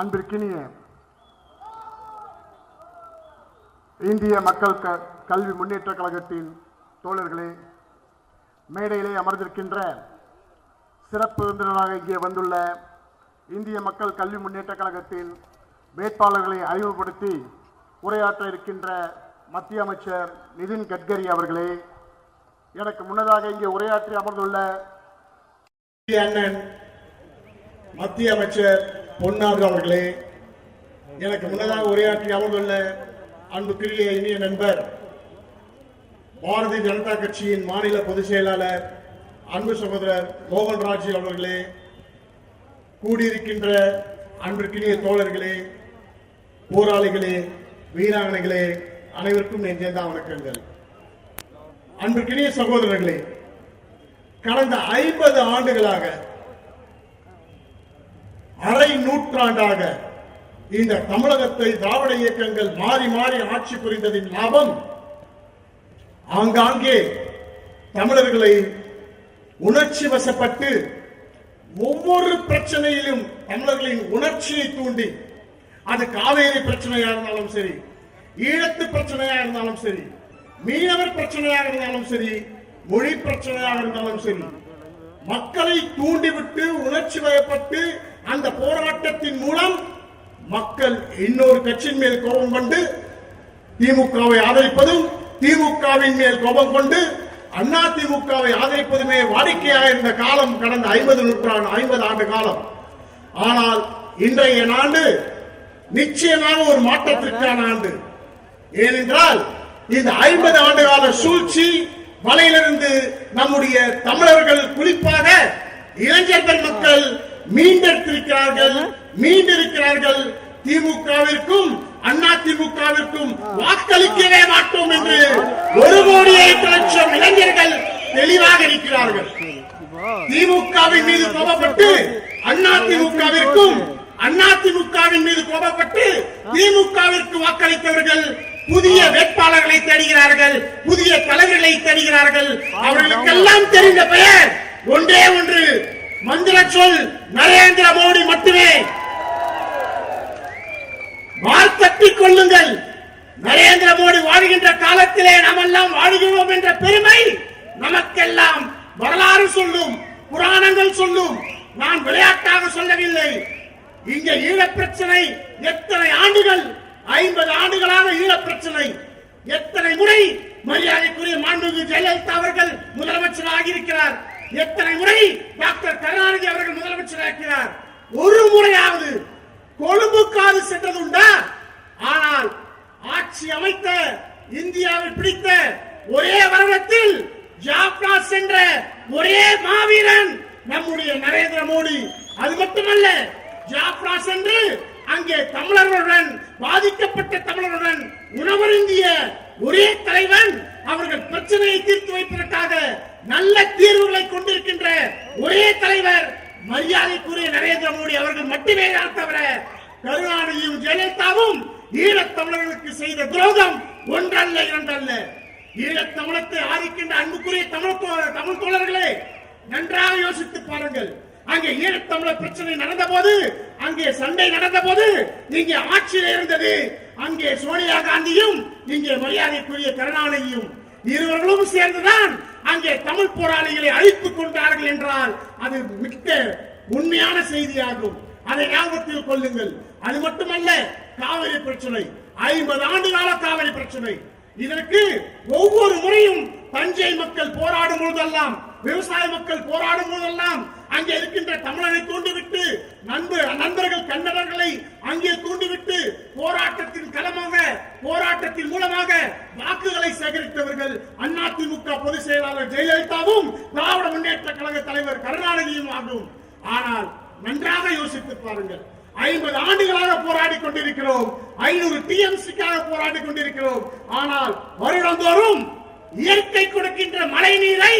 அன்பிற்கினிய இந்திய மக்கள் கல்வி முன்னேற்ற கழகத்தின் தோழர்களே, மேடையிலே அமர்ந்திருக்கின்ற சிறப்பு விருந்தினராக இங்கே வந்துள்ள இந்திய மக்கள் கல்வி முன்னேற்ற கழகத்தின் வேட்பாளர்களை அறிமுகப்படுத்தி உரையாற்ற இருக்கின்ற மத்திய அமைச்சர் நிதின் கட்கரி அவர்களே, எனக்கு முன்னதாக இங்கே உரையாற்றி அமர்ந்துள்ள அண்ணன் மத்திய அமைச்சர் பொன்னார் அவர்களே, எனக்கு முன்னதாக உரையாற்றி அமர்ந்துள்ள அன்புக்குரிய இனிய நண்பர் பாரதிய ஜனதா கட்சியின் மாநில பொதுச் செயலாளர் அன்பு சகோதரர் மோகன்ராஜ் அவர்களே, கூடியிருக்கின்ற அன்பிற்கினிய தோழர்களே, போராளிகளே, வீராங்கனைகளே, அனைவருக்கும் என் சேர்ந்த வணக்கங்கள். அன்பிற்கினிய சகோதரர்களே, கடந்த 50 ஆண்டுகளாக, அரை நூற்றாண்டாக இந்த தமிழகத்தை திராவிட இயக்கங்கள் மாறி மாறி ஆட்சி புரிந்ததின் லாபம் ஆங்காங்கே தமிழர்களை உணர்ச்சி வசப்பட்டு ஒவ்வொரு பிரச்சனையிலும் தமிழர்களின் உணர்ச்சியை தூண்டி, அது காவேரி பிரச்சனையா இருந்தாலும் சரி, ஈழத்து பிரச்சனையா இருந்தாலும் சரி, மீனவர் பிரச்சனையாக இருந்தாலும் சரி, மொழி பிரச்சனையாக இருந்தாலும் சரி, மக்களை தூண்டிவிட்டு உணர்ச்சி வயப்பட்டு அந்த போராட்டத்தின் மூலம் மக்கள் இன்னொரு கட்சியின் மேல் கோபம் கொண்டு திமுகவை ஆதரிப்பதும், திமுகவின் மேல் கோபம் கொண்டு அண்ணா திமுகவை ஆதரிப்பதுமே வாடிக்கையாக இருந்த காலம் கடந்த 50 ஆண்டு காலம். ஆனால் இன்றைய ஆண்டு நிச்சயமாக ஒரு மாற்றத்திற்கான ஆண்டு. ஏனென்றால் இந்த 50 ஆண்டு கால சூழ்ச்சி வலையிலிருந்து நம்முடைய தமிழர்கள், குறிப்பாக இளைஞர்கள் மக்கள் மீண்டிருக்கிறார்கள். திமுகவிற்கும் அண்ணா திமுகவிற்கும் வாக்களிக்கவே மாட்டோம் என்று 1,08,00,000 இளைஞர்கள் தெளிவாக இருக்கிறார்கள். திமுகவின் மீது கோபப்பட்டு அண்ணா திமுகவிற்கும், அண்ணா திமுகவின் மீது கோபப்பட்டு திமுகவிற்கு வாக்களித்தவர்கள் புதிய வேட்பாளர்களை தேடுகிறார்கள், புதிய தலைவர்களை தேடுகிறார்கள். அவர்களுக்கெல்லாம் தெரிந்த பெயர் ஒன்றே ஒன்று, மந்திர சொல் நரேந்திர மோடி மட்டுமே. வாழ்த்தட்டிக் கொள்ளுங்கள். நரேந்திர மோடி வாழ்கின்ற காலத்திலே நாமெல்லாம் வாழ்கிறோம் என்ற பெருமை நமக்கெல்லாம் வரலாறு சொல்லும், புராணங்கள் சொல்லும். நான் விளையாட்டாக சொல்லவில்லை. இங்க ஈழப் பிரச்சனை எத்தனை ஆண்டுகள், 50 ஆண்டுகளாக ஈழப் பிரச்சனை. எத்தனை முறை மரியாதைக்குரிய மாண்புமிகு ஜெயலலிதா அவர்கள் முதலமைச்சராக இருக்கிறார், எத்தனை முறை டாக்டர் கருணாநிதி அவர்கள் முதலமைச்சராகிறார். ஒரு முறையாவது கொழும்புக்காது சென்றதுண்டா? ஆனால் ஆட்சி அமைத்த, இந்தியாவை பிடித்த ஒரே வருடத்தில் ஜாப்னா சென்ற ஒரே மாவீரன் நம்முடைய நரேந்திர மோடி. அது மட்டுமல்ல, ஜாப்னா சென்று அங்கே தமிழர்களுடன், பாதிக்கப்பட்ட தமிழர்களுடன் உணவருந்திய ஒரே தலைவன், அவர்கள் பிரச்சனையை தீர்த்து வைப்பதற்காக நல்ல தீர்வுகளை கொண்டிருக்கின்ற ஒரே தலைவர் மரியாதைக்குரிய நரேந்திர மோடி அவர்கள் மட்டுமே தான். தவிர கருணாநிதியும் ஜெயலலிதாவும் ஈழத் தமிழர்களுக்கு செய்த துரோகம் ஒன்றல்ல, இரண்டல்ல. ஈழத் தமிழத்தை ஆதிக்கின்ற அன்புக்குரிய தமிழ் தோழர்களே, நன்றாக யோசித்து பாருங்கள். அங்கே ஈழத் தமிழர் பிரச்சனை நடந்த போது, அங்கே சண்டை நடந்த போது, இங்கே ஆட்சியில் இருந்தது அங்கே சோனியா காந்தியும், இங்கே மரியாதைக்குரிய கருணாநிதியும். இருவர்களும் சேர்ந்துதான் அங்கே தமிழ் போராளிகளை அழித்துக் கொண்டார்கள் என்றால் அது மிக்க உண்மையான செய்தியாகும். அதை ஞாபகத்தில் கொள்ளுங்கள். அது மட்டுமல்ல, காவிரி பிரச்சனை 50 ஆண்டு கால காவிரி பிரச்சனை. இதற்கு ஒவ்வொரு முறையும் தஞ்சை மக்கள் போராடும் போதெல்லாம், விவசாய மக்கள் போராடும் போதெல்லாம் அங்கே இருக்கின்ற தமிழரை தூண்டிவிட்டு, நண்பர்கள் கன்னடர்களை அங்கே தூண்டிவிட்டு போராட்டத்தின் களமாக, போராட்டத்தின் மூலமாக வாக்குகளை சேகரித்தவர்கள் அதிமுக பொதுச் செயலாளர் ஜெயலலிதாவும் திராவிட முன்னேற்ற கழக தலைவர் கருணாநிதியும் ஆகும். ஆனால் நன்றாக யோசித்து பாருங்கள். 50 ஆண்டுகளாக போராடி கொண்டிருக்கிறோம், 500 டிஎம்சிக்காக போராடி கொண்டிருக்கிறோம். ஆனால் வருடந்தோறும் இயற்கை கொடுக்கின்ற மழை நீரை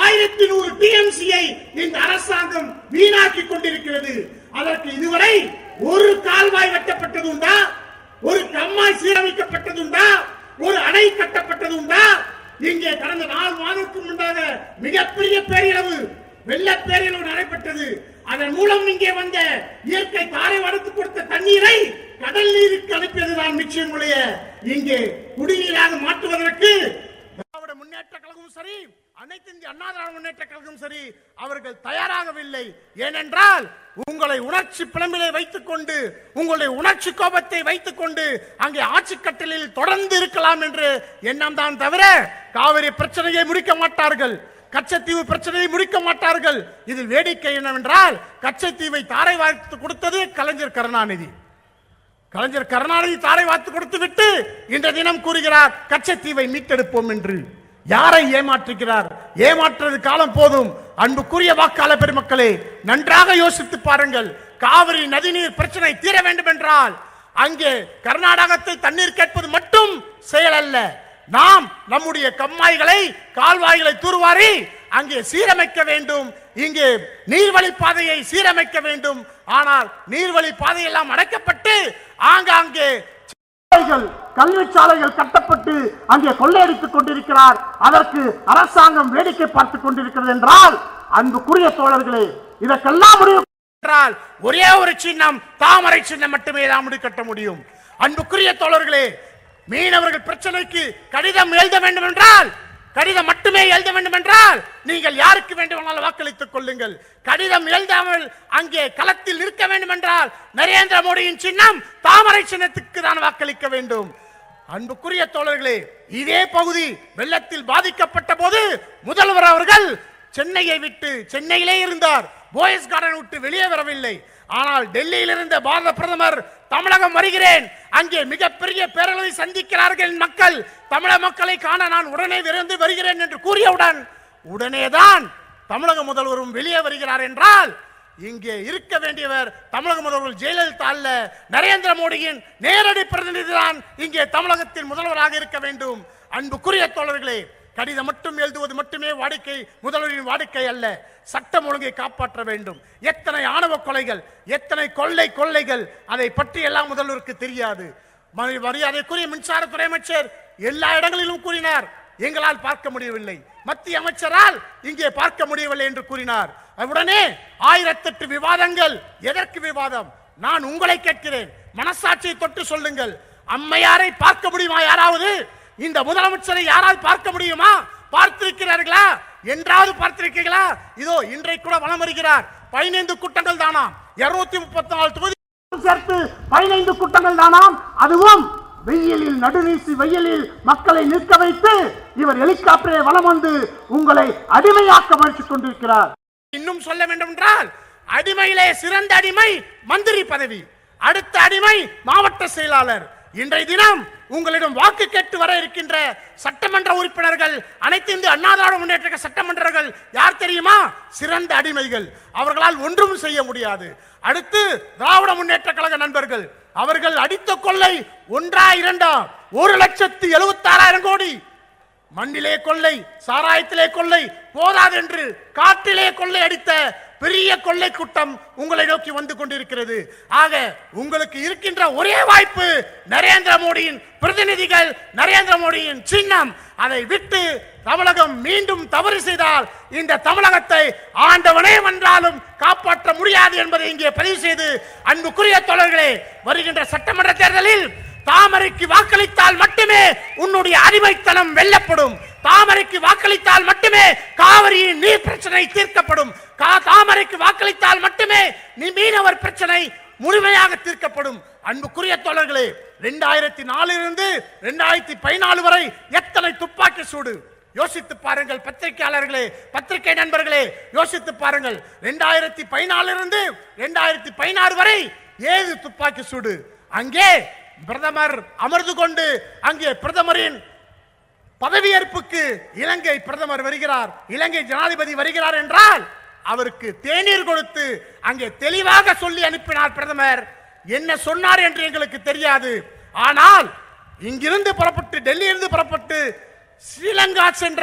1100 டிஎம்சியை இந்த அரசாங்கம் வீணாக்கி கொண்டிருக்கிறது. அதற்கு இதுவரை ஒரு கால்வாய் வெட்டப்பட்டதுண்டா? ஒரு கம்மாய் சீரமைக்கப்பட்டதுண்டா? ஒரு அணை கட்டப்பட்டதுண்டா? இங்கே கடந்த 4 மாதத்துக்கு முன்பாக மிகப்பெரிய பேரழிவு, வெள்ள பேரழிவு நடைபெற்றது. அதன் மூலம் இங்கே வந்த இயற்கை தாரை வளர்த்து கொடுத்த தண்ணீரை கடல் நீருக்கு அனுப்பியதுதான் நிச்சயமுடைய இங்கே குடிநீராக மாற்றுவதற்கு திராவிட முன்னேற்ற கழகமும் சரி, அனைத்து இந்திய அண்ணா திராவிட முன்னேற்ற கழகம் சரி, அவர்கள் தயாராகவில்லை. ஏனென்றால் உங்களை உணர்ச்சி பிளம்பிலே வைத்துக் கொண்டு, உங்களுடைய உணர்ச்சி கோபத்தை வைத்துக் கொண்டு அங்கே ஆட்சி கட்டலில் தொடர்ந்து இருக்கலாம் என்று எண்ணம் தான் தவிர காவிரி பிரச்சனையை முடிக்க மாட்டார்கள், கச்சத்தீவு பிரச்சனையை முடிக்க மாட்டார்கள். இதில் வேடிக்கை என்னவென்றால், கச்சத்தீவை தாரை வார்த்து கொடுத்தது கலைஞர் கருணாநிதி. கலைஞர் கருணாநிதி தாரை வார்த்து கொடுத்து விட்டு இன்ற தினம் கூறுகிறார் கச்சத்தீவை மீட்டெடுப்போம் என்று. யாரை ஏமாற்றுகிறார்? ஏமாற்றுறது காலம் போதும். அன்புக்குரிய வாக்காளர் பெருமக்களே, நன்றாக யோசித்து பாருங்கள். காவிரி நதிநீர் பிரச்சனை தீர வேண்டும் என்றால் அங்கே கர்நாடகத்தில் தண்ணீர் கேட்பது மட்டும் செயல் அல்ல. நாம் நம்முடைய கம்மாய்களை, கால்வாய்களை தூர்வாரி அங்கே சீரமைக்க வேண்டும். இங்கே நீர்வழி பாதையை சீரமைக்க வேண்டும். ஆனால் நீர்வழி பாதையெல்லாம் அடைக்கப்பட்டு ஆங்காங்கே கல்வி சாலைகள் கட்டப்பட்டு அங்கே கொள்ளையடித்துக் கொண்டிருக்கிறார். அதற்கு அரசாங்கம் வேடிக்கை பார்த்துக் கொண்டிருக்கிறது என்றால், அன்புக்குரிய தோழர்களே, இதற்கெல்லாம் முடிவு என்றால் ஒரே ஒரு சின்னம், தாமரை சின்னம் மட்டுமே தான் முடிக்கட்ட முடியும். அன்புக்குரிய தோழர்களே, மீனவர்கள் பிரச்சனைக்கு கடிதம் எழுத வேண்டும் என்றால், கடிதம் மட்டுமே எழுத வேண்டும் என்றால் நீங்கள் யாருக்கு வேண்டுமானாலும் வாக்களித்துக் கொள்ளுங்கள். கடிதம் எழுதாமல் அங்கே களத்தில் நிற்க வேண்டும் என்றால் நரேந்திர மோடியின் சின்னம் தாமரை சின்னத்துக்கு தான் வாக்களிக்க வேண்டும். அன்புக்குரிய தோழர்களே, இதே பகுதி வெள்ளத்தில் பாதிக்கப்பட்ட போது முதல்வர் அவர்கள் சென்னையை விட்டு, சென்னையிலே இருந்தார், போயஸ் கார்டன் விட்டு வெளியே வரவில்லை. ஆனால் டெல்லியில் இருந்த பாரத பிரதமர் தமிழகம் வருகிறேன், அங்கே மிகப்பெரிய பேரளவை சந்திக்கிறார்கள் மக்கள், தமிழக மக்களை காண நான் உடனே விரைந்து வருகிறேன் என்று கூறியவுடன் உடனேதான் தமிழக முதல்வரும் வெளியே வருகிறார் என்றால், இங்கே இருக்க வேண்டியவர் தமிழக முதல்வர் ஜெயலலிதா அல்ல, நரேந்திர மோடியின் நேரடி பிரதிநிதி தான் இங்கே தமிழகத்தின் முதல்வராக இருக்க வேண்டும். அன்புக்குரிய தோழர்களே, கடிதம் மட்டும் எழுதுவது மட்டுமே வாடிக்கை, முதல்வரின் வாடிக்கை அல்ல. சட்டம் ஒழுங்கை காப்பாற்ற வேண்டும். எத்தனை ஆணவ கொலைகள், எத்தனை கொள்ளைகள், அதை பற்றி எல்லாம் முதல்வருக்கு தெரியாது. மரியாதைக்குரிய மின்சாரத்துறை அமைச்சர் எல்லா இடங்களிலும் கூறினார், எங்களால் பார்க்க முடியவில்லை, மத்திய அமைச்சரால் இங்கே பார்க்க முடியவில்லை என்று கூறினார். உடனே 1008 விவாதங்கள். எதற்கு விவாதம்? நான் உங்களை கேட்கிறேன், மனசாட்சியை தொட்டு சொல்லுங்கள். அம்மையாரை பார்க்க முடியுமா யாராவது? இந்த முதலமைச்சரை யாரால் பார்க்க முடியுமா? பார்த்திருக்கிறார்களா? என்றாவது பார்த்திருக்கீங்களா? இதோ இன்றைக்கு கூட வலம் வருகிறார். 15 கூட்டங்கள் தானாம், 234 தொகுதி சேர்த்து 15 கூட்டங்கள் தானாம். அதுவும் வெயிலில், நடுநீசி வெயிலில் மக்களை நிற்க வைத்து இவர் ஹெலிகாப்டரை வலம் வந்து உங்களை அடிமையாக்க முயற்சிக் கொண்டிருக்கிறார். இன்னும் சொல்ல வேண்டும் என்றால், அடிமையிலே சிறந்த அடிமை மந்திரி பதவி, அடுத்த அடிமை மாவட்ட செயலாளர். இன்றைய தினம் உங்களிடம் வாக்கு கேட்டு வர இருக்கின்ற சட்டமன்ற உறுப்பினர்கள், அனைத்து இந்திய அண்ணா திராவிட முன்னேற்ற சட்டமன்றங்கள் யார் தெரியுமா? சிறந்த அடிமைகள். அவர்களால் ஒன்றும் செய்ய முடியாது. அடுத்து திராவிட முன்னேற்ற கழக நண்பர்கள், அவர்கள் அடித்த கொள்ளை 1,2 1,76,000 கோடி. மண்ணிலே கொள்ளை, சாராயத்திலே கொள்ளை போதாது என்று காற்றிலே கொள்ளை அடித்த பெரிய கொள்ளை கூட்டம் உங்களை நோக்கி வந்து கொண்டிருக்கிறது. ஆக உங்களுக்கு இருக்கின்ற ஒரே வாய்ப்பு நரேந்திர மோடியின் பிரதிநிதிகள், நரேந்திர மோடியின் சின்னம். அதை விட்டு தமிழகம் மீண்டும் தவறு செய்தால் இந்த தமிழகத்தை ஆண்டவனே வென்றாலும் காப்பாற்ற முடியாது என்பதை இங்கே பதிவு செய்து, அன்புக்குரிய தோழர்களே, வருகின்ற சட்டமன்ற தேர்தலில் தாமரைக்கு வாக்களித்தால் மட்டுமே உன்னுடைய அடிமைத்தனம் வெல்லப்படும். தாமரைக்கு வாக்களித்தால் மட்டுமே காவிரியின் நீர் பிரச்சனை தீர்க்கப்படும். தாமரைக்கு வாக்களித்தால் மட்டுமே மீனவர் பிரச்சனை முழுமையாக தீர்க்கப்படும். அன்புக்குரிய தோழர்களே, 2004 இருந்து 2014 வரை எத்தனை துப்பாக்கி சூடு யோசித்து பாருங்கள். பத்திரிகையாளர்களே, பத்திரிகை நண்பர்களே, யோசித்து பாருங்கள். 2014 இருந்து 2016 வரை ஏது துப்பாக்கி சூடு. அங்கே பிரதமர் அமர்ந்து கொண்டு அங்கே பிரதமரின் பதவியேற்புக்கு இலங்கை பிரதமர் வருகிறார், இலங்கை ஜனாதிபதி வருகிறார் என்றால் அவருக்கு தேநீர் கொடுத்து அங்கே தெளிவாக சொல்லி அனுப்பினார் பிரதமர். என்ன சொன்னார் என்று எங்களுக்கு தெரியாது. ஆனால் இங்கிருந்து புறப்பட்டு, டெல்லியிலிருந்து புறப்பட்டு ஸ்ரீலங்கா சென்ற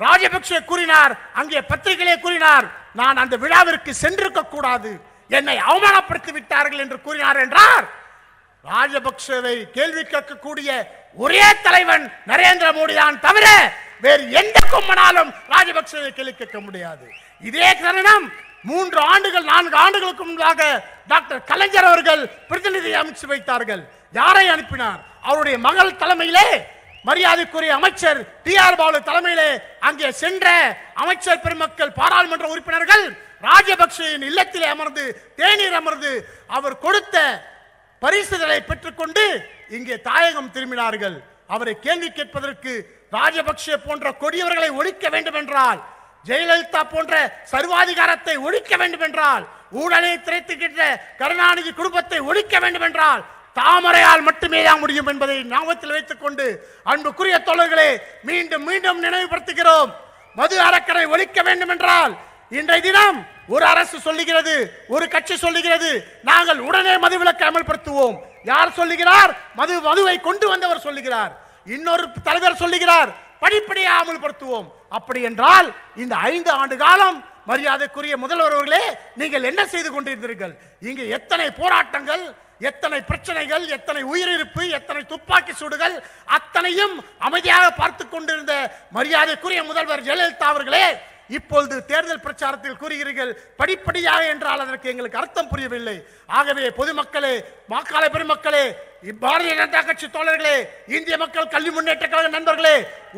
ராஜபக்சே கூறினார், அங்கே பத்திரிகையிலே கூறினார், நான் அந்த விழாவிற்கு சென்றிருக்க கூடாது, என்னை அவமானப்படுத்தி விட்டார்கள் என்று கூறினார் என்றார். ராஜபக்சேவை கேள்வி கேட்கக்கூடிய ஒரே தலைவன் நரேந்திர மோடி தான் தவிர வேறு எந்த கொம்பனாலும் ராஜபக்சேவை கேள்வி கேட்க முடியாது. இதே தருணம் 3 ஆண்டுகள் 4 ஆண்டுகளுக்கு முன்பாக டாக்டர் கலைஞர் அவர்கள் பிரதிநிதி அமைச்சு வைத்தார்கள். யாரை அனுப்பினார்? அவருடைய மகள் தலைமையிலே, மரியாதைக்குரிய அமைச்சர் டி.ஆர். பாலு தலைமையிலே அங்கே சென்ற அமைச்சர் பெருமக்கள், பாராளுமன்ற உறுப்பினர்கள் ராஜபக்சேயின் இல்லத்திலே அமர்ந்து தேநீர் அமர்ந்து அவர் கொடுத்த பரிசுகளை பெற்றுக்கொண்டு இங்கே தாயகம் திரும்பினார்கள். அவரை கேள்வி கேட்பதற்கு ராஜபக்சே போன்ற கொடியவர்களை ஒழிக்க வேண்டும் என்றால், ஜெயலலிதா போன்ற சர்வாதிகாரத்தை ஒழிக்க வேண்டும் என்றால், ஊழலை திரைத்துக்கின்ற கருணாநிதி குடும்பத்தை ஒழிக்க வேண்டும் என்றால் தாமரையால் மட்டுமே தான் முடியும் என்பதை ஞாபகத்தில் வைத்துக் கொண்டு, அன்புக்குரிய தோழர்களே, மீண்டும் மீண்டும் நினைவுபடுத்துகிறோம். மது அறக்கடை ஒழிக்க வேண்டும் என்றால் இன்றைய தினம் ஒரு அரசு சொல்லுகிறது, ஒரு கட்சி சொல்லுகிறது, நாங்கள் உடனே மதுவிலக்கை அமல்படுத்துவோம். யார் சொல்லுகிறார்? மதுவை கொண்டு வந்தவர் சொல்லுகிறார். இன்னொரு தலைவர் சொல்லுகிறார், படிப்படியாக அமல்படுத்துவோம். அப்படி என்றால் இந்த 5 ஆண்டு காலம் மரியாதைக்குரிய முதல்வர் அவர்களே, நீங்கள் என்ன செய்து கொண்டிருந்தீர்கள்? இங்கு எத்தனை போராட்டங்கள், எத்தனை பிரச்சனைகள், எத்தனை உயிரிழப்பு, எத்தனை துப்பாக்கி சூடுகள், அத்தனையும் அமைதியாக பார்த்து கொண்டிருந்த மரியாதைக்குரிய முதல்வர் ஜெயலலிதா அவர்களே, இப்பொழுது தேர்தல் பிரச்சாரத்தில் கூறுகிறீர்கள் படிப்படியாக என்றால் அதற்கு எங்களுக்கு அர்த்தம் புரியவில்லை. ஆகவே பொதுமக்களே, வாக்காள பெருமக்களே, பாரதிய ஜனதா கட்சி தோழர்களே, இந்திய மக்கள் கல்வி முன்னேற்ற கழக நண்பர்களே,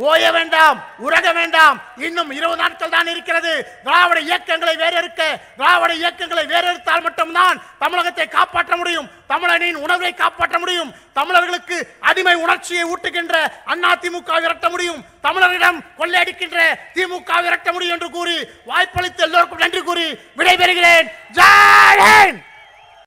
ஓய வேண்டாம், உறக வேண்டாம். இன்னும் 20 நாட்கள் தான் இருக்கிறது. திராவிட இயக்கங்களை வேறறுக்க, திராவிட இயக்கங்களை வேறறுத்தால் மட்டும்தான் தமிழகத்தை காப்பாற்ற முடியும், தமிழனின் உணர்வை காப்பாற்ற முடியும், தமிழர்களுக்கு அடிமை உணர்ச்சியை ஊட்டுகின்ற அதிமுக விரட்ட முடியும், தமிழரிடம் கொள்ளையடிக்கின்ற திமுக விரட்ட முடியும் என்று கூறி வாய்ப்பளித்து எல்லோருக்கும் நன்றி கூறி விடைபெறுகிறேன். ஜெய் ஹிந்த்.